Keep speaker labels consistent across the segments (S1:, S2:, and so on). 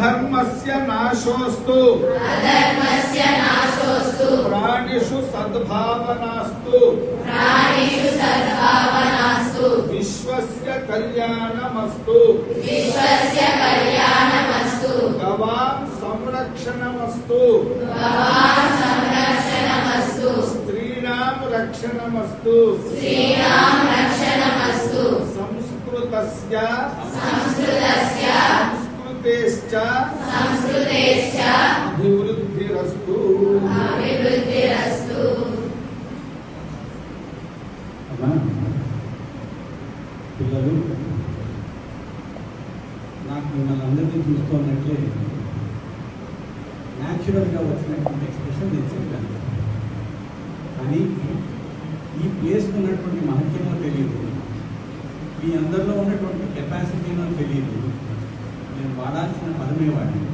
S1: अधर्मस्य नाशोस्तु प्राणिषु सद्भावनास्तु विश्वस्य कल्याणमस्तु गवां संरक्षणमस्तु स्त्रीणां रक्षणमस्तु संस्कृतेश्च अभिवृद्धिरस्तु।
S2: పిల్లలు నాకు మిమ్మల్ని అందరినీ చూస్తున్నట్లే న్యాచురల్గా వచ్చినటువంటి ఎక్స్ప్రెషన్ నేను చెప్పాను. కానీ ఈ ప్లేస్కి ఉన్నటువంటి మహత్యమో తెలియదు, మీ అందరిలో ఉన్నటువంటి కెపాసిటీనో తెలియదు. నేను వాడాల్సిన పదమే వాడిని.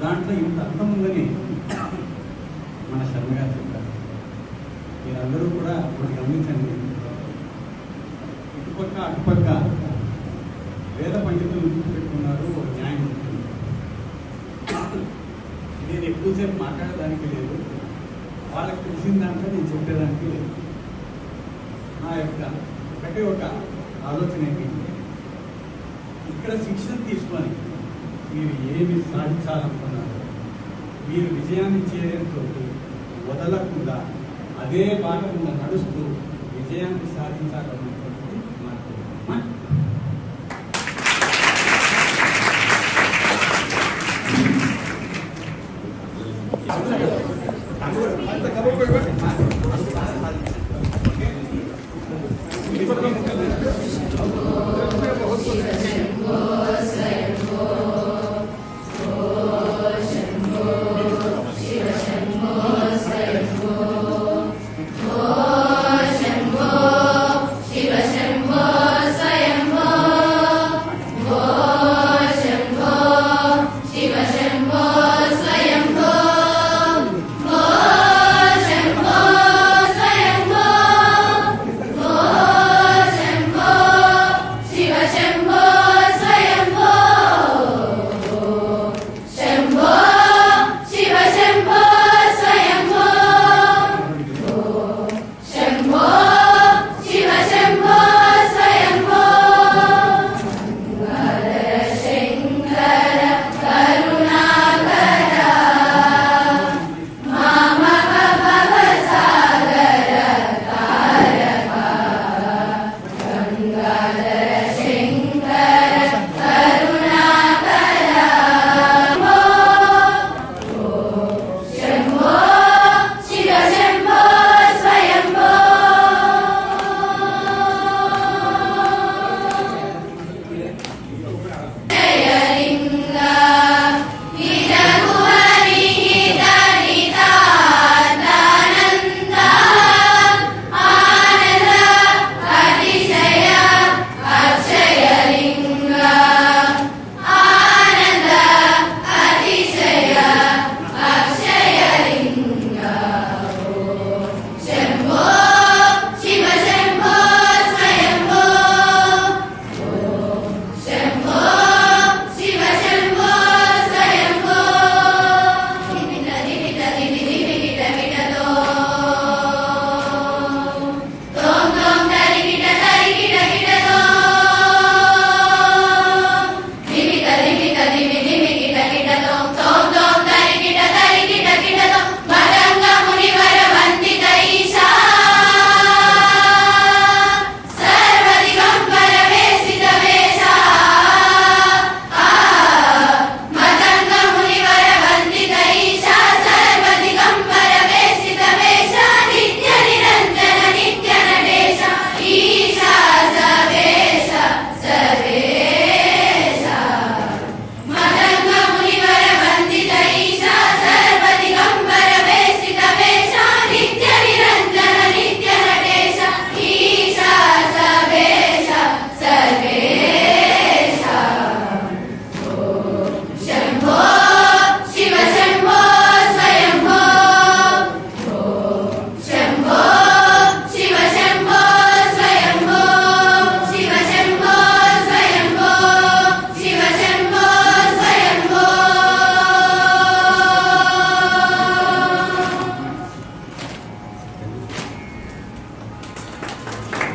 S2: దాంట్లో ఇంత అర్థం ఉందని మన శర్మ గారు చెప్పారు. మీరందరూ కూడా ఒకటి గమనించండి, ఇటుపక్క అటుపక్క వేద పండితులు పెట్టుకున్నారు, ఒక న్యాయం ఉంటుంది. నేను ఎక్కువసేపు మాట్లాడడానికి లేదు, వాళ్ళకి తెలిసిన దాంట్లో నేను చెప్పేదానికి లేదు. నా యొక్క ఒకటే ఒక ఆలోచన ఏంటంటే, ఇక్కడ శిక్షణ తీసుకొని మీరు ఏమి సాధించాలనుకున్నారో మీరు విజయాన్ని చేరేంతో వదలకుండా అదే బాట మీద నడుస్తూ విజయాన్ని సాధించాలన్నటువంటి మార్గం.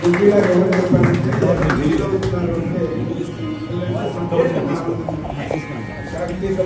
S1: డిగ్రీ గారు ఎవరు చెప్పారంటే ఢిల్లీలో ఉన్నారు అంటే శాంతియుత